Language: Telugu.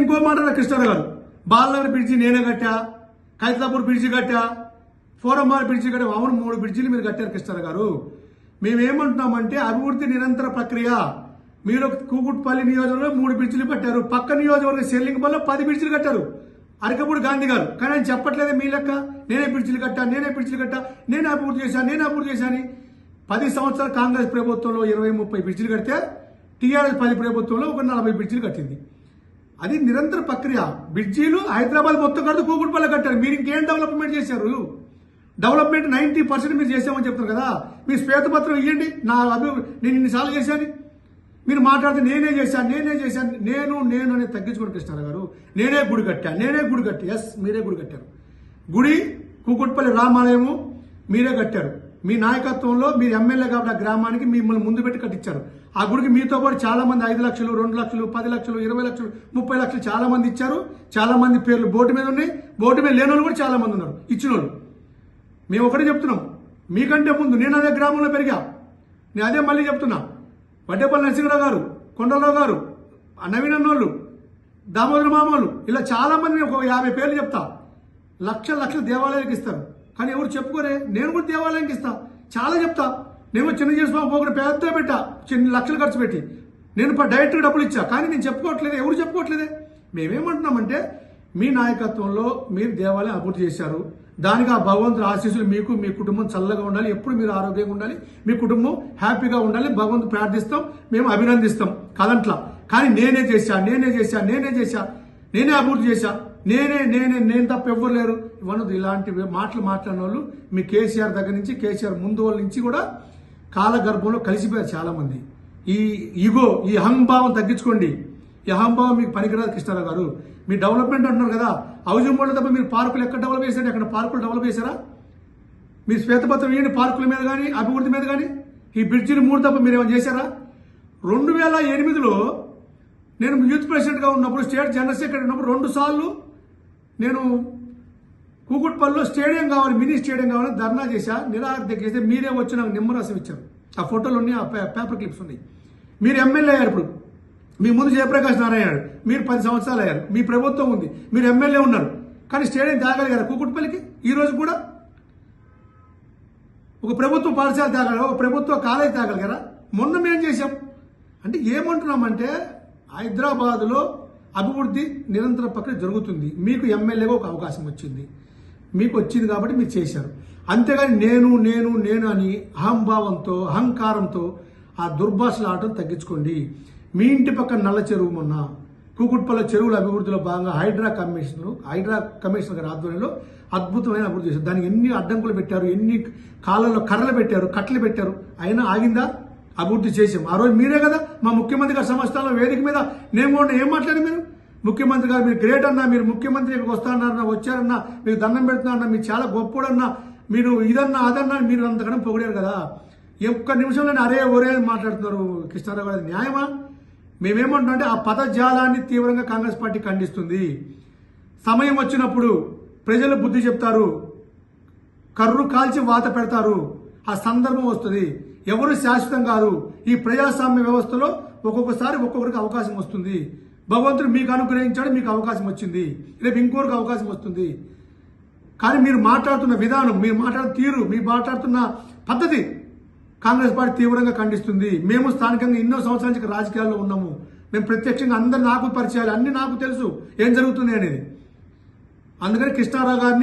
ఇంకో మాట కృష్ణారావు గారు, బాలనగర్ బ్రిడ్జి నేనే కట్టా, ఖైరతాపూర్ బ్రిడ్జి కట్టా, ఫోరమ్మార్ బ్రిడ్జి కట్టా. అవును, 3 బ్రిడ్జిలు మీరు కట్టారు కృష్ణారావు గారు. మేమేమంటున్నామంటే అభివృద్ధి నిరంతర ప్రక్రియ. మీరు కూకుట్పల్లి నియోజకవర్గంలో 3 బ్రిడ్జిలు కట్టారు, పక్క నియోజకవర్గం సెల్లింగపల్లిలో 10 బ్రిడ్జిలు కట్టారు అరకపూడి గాంధీ గారు. కానీ ఆయన చెప్పట్లేదే మీ లెక్క, నేనే బ్రిడ్జిలు కట్టా, నేనే అభివృద్ధి చేశాను. 10 సంవత్సరాల కాంగ్రెస్ ప్రభుత్వంలో 20-30 బ్రిడ్జిలు కడితే టీఆర్ఎస్ 10 ప్రభుత్వంలో ఒక 40 బ్రిడ్జిలు కట్టింది. అది నిరంతర ప్రక్రియ. బ్రిడ్జీలు హైదరాబాద్ మొత్తం కడితే కూకుట్పల్లి కట్టారు. మీరు ఇంకేం డెవలప్మెంట్ చేశారు? డెవలప్మెంట్ 90% మీరు చేసామని చెప్తారు కదా. మీ శ్వేతపత్రం ఇవ్వండి, నేను ఇన్నిసార్లు చేశాను. మీరు మాట్లాడితే నేనే చేశాను. నేను అనేది తగ్గించుకోండి కృష్ణారావు గారు. నేనే గుడి కట్టా. ఎస్, మీరే గుడి కట్టారు. గుడి కూకుట్పల్లి రామాలయము మీరే కట్టారు. మీ నాయకత్వంలో మీరు ఎమ్మెల్యే కాబట్టి ఆ గ్రామానికి మిమ్మల్ని ముందు పెట్టి కట్టించారు. ఆ గుడికి మీతో పాటు చాలా మంది 5 లక్షలు, 2 లక్షలు, 10 లక్షలు, 20 లక్షలు, 30 లక్షలు చాలా మంది ఇచ్చారు. చాలా మంది పేర్లు బోర్డు మీద ఉన్నాయి. బోర్డు మీద లేని వాళ్ళు కూడా చాలా మంది ఉన్నారు ఇచ్చిన వాళ్ళు. మేము ఒకటే చెప్తున్నాం, మీకంటే ముందు నేను అదే గ్రామంలో పెరిగా. నేను అదే మళ్ళీ చెప్తున్నా. వడ్డేపల్లి నరసింహరావు గారు, కొండలరావు గారు, నవీన్ అన్నోళ్ళు, దామోదర మామూలు, ఇలా చాలా మంది ఒక 50 పేర్లు చెప్తా. లక్షల దేవాలయాలకు ఇస్తారు. కానీ ఎవరు చెప్పుకోరే. నేను కూడా దేవాలయానికి ఇస్తా, చాలా చెప్తా. నేను చిన్న చేసుకున్నా ఒకటి పెద్ద పెట్టా, చిన్న లక్షలు ఖర్చు పెట్టి నేను డైరెక్ట్గా డబ్బులు ఇచ్చా. కానీ నేను చెప్పుకోవట్లేదు, ఎవరు చెప్పుకోవట్లేదే. మేమేమంటున్నామంటే మీ నాయకత్వంలో మీరు దేవాలయం అభివృద్ధి చేశారు. దానికి ఆ భగవంతుడు ఆశీస్సులు మీకు, మీ కుటుంబం చల్లగా ఉండాలి, ఎప్పుడు మీరు ఆరోగ్యంగా ఉండాలి, మీ కుటుంబం హ్యాపీగా ఉండాలి. భగవంతుడు ప్రార్థిస్తాం, మేము అభినందిస్తాం కదంట్లా. కానీ నేనే చేశా, నేనే అభివృద్ధి చేశా, నేను తప్ప ఎవ్వరు లేరు ఇవన్నది. ఇలాంటి మాటలు మాట్లాడిన వాళ్ళు మీ కేసీఆర్ దగ్గర నుంచి, కేసీఆర్ ముందు వాళ్ళ నుంచి కూడా కాలగర్భంలో కలిసిపోయారు చాలా మంది. ఈ ఈగో, ఈ అహంభావం తగ్గించుకోండి. ఈ అహంభావం మీకు పనికిరాదు కృష్ణారావు గారు. మీ డెవలప్మెంట్ అంటున్నారు కదా, హౌసింగ్ బోర్డు తప్ప మీరు పార్కులు ఎక్కడ డెవలప్ చేశారు? ఎక్కడ పార్కులు డెవలప్ చేశారా? మీరు శ్వేతపత్రం ఇవ్వండి పార్కుల మీద కానీ, అభివృద్ధి మీద కానీ. ఈ బ్రిడ్జిలు 3 తప్ప మీరు ఏమైనా చేశారా? 2008లో నేను యూత్ ప్రెసిడెంట్గా ఉన్నప్పుడు, స్టేట్ జనరల్ సెక్రటరీ ఉన్నప్పుడు 2 సార్లు నేను కూకుట్పల్లిలో స్టేడియం కావాలి, మినీ స్టేడియం కావాలని ధర్నా చేశా, నిరాహార చేస్తే మీరే వచ్చి నాకు నిమ్మరసం ఇచ్చారు. ఆ ఫోటోలు ఉన్నాయి, ఆ పేపర్ క్లిప్స్ ఉన్నాయి. మీరు ఎమ్మెల్యే అయ్యారు. ఇప్పుడు మీ ముందు జయప్రకాష్ నారాయణ అయ్యాడు, మీరు 10 సంవత్సరాలు అయ్యారు. మీ ప్రభుత్వం ఉంది, మీరు ఎమ్మెల్యే ఉన్నారు. కానీ స్టేడియం తేగలిగారు కూకుట్పల్లికి? ఈ రోజు కూడా ఒక ప్రభుత్వ పాఠశాల తేగలరా? ఒక ప్రభుత్వ కాలేజీ తేగలిగారా? మొన్న మేము చేశాం. అంటే ఏమంటున్నామంటే హైదరాబాద్లో అభివృద్ధి నిరంతర ప్రక్రియ జరుగుతుంది. మీకు ఎమ్మెల్యేగా ఒక అవకాశం వచ్చింది, మీకు వచ్చింది కాబట్టి మీరు చేశారు. అంతేగాని నేను అని అహంభావంతో, అహంకారంతో ఆ దుర్భాషలు ఆటలు తగ్గించుకోండి. మీ ఇంటి పక్కన నల్ల చెరువు, మొన్న కూకుట్పల్లి చెరువుల అభివృద్ధిలో భాగంగా హైడ్రా కమిషనర్ గారి ఆధ్వర్యంలో అద్భుతమైన అభివృద్ధి చేశారు. దానికి ఎన్ని అడ్డంకులు పెట్టారు, ఎన్ని కాలంలో కర్రలు పెట్టారు, కట్టలు పెట్టారు, అయినా ఆగిందా? అభివృద్ధి చేసాం. ఆ రోజు మీరే కదా మా ముఖ్యమంత్రి గారి సంస్థలో వేదిక మీద నేను కూడా ఏం మాట్లాడారు? మీరు ముఖ్యమంత్రి గారు, మీరు గ్రేట్ అన్నా, మీరు ముఖ్యమంత్రి ఇక్కడికి వస్తారన్నా, వచ్చారన్నా, మీరు దండం పెడుతున్నారన్నా, మీరు చాలా గొప్పోడన్నా, మీరు ఇదన్నా అదన్నా మీరు అంతకన్నా పొగిడారు కదా. ఒక్క నిమిషంలోనే అరే ఒరే అని మాట్లాడుతున్నారు కృష్ణారావు గారు. న్యాయమా? మేమేమంటున్నామంటే ఆ పదజాలాన్ని తీవ్రంగా కాంగ్రెస్ పార్టీ ఖండిస్తుంది. సమయం వచ్చినప్పుడు ప్రజలు బుద్ధి చెప్తారు, కర్రు కాల్చి వాత పెడతారు. ఆ సందర్భం వస్తుంది. ఎవరు శాశ్వతం కాదు. ఈ ప్రజాస్వామ్య వ్యవస్థలో ఒక్కొక్కసారి ఒక్కొక్కరికి అవకాశం వస్తుంది. భగవంతుడు మీకు అనుగ్రహించాడు, మీకు అవకాశం వచ్చింది, రేపు ఇంకొకరికి అవకాశం వస్తుంది. కానీ మీరు మాట్లాడుతున్న విధానం, మీరు మాట్లాడుతున్న తీరు, మీరు మాట్లాడుతున్న పద్ధతి కాంగ్రెస్ పార్టీ తీవ్రంగా ఖండిస్తుంది. మేము స్థానికంగా ఎన్నో సంవత్సరాల నుంచి రాజకీయాల్లో ఉన్నాము. మేము ప్రత్యక్షంగా అందరు నాకు పరిచయాలు, అన్ని నాకు తెలుసు ఏం జరుగుతుంది అనేది. అందుకని కృష్ణారావు గారిని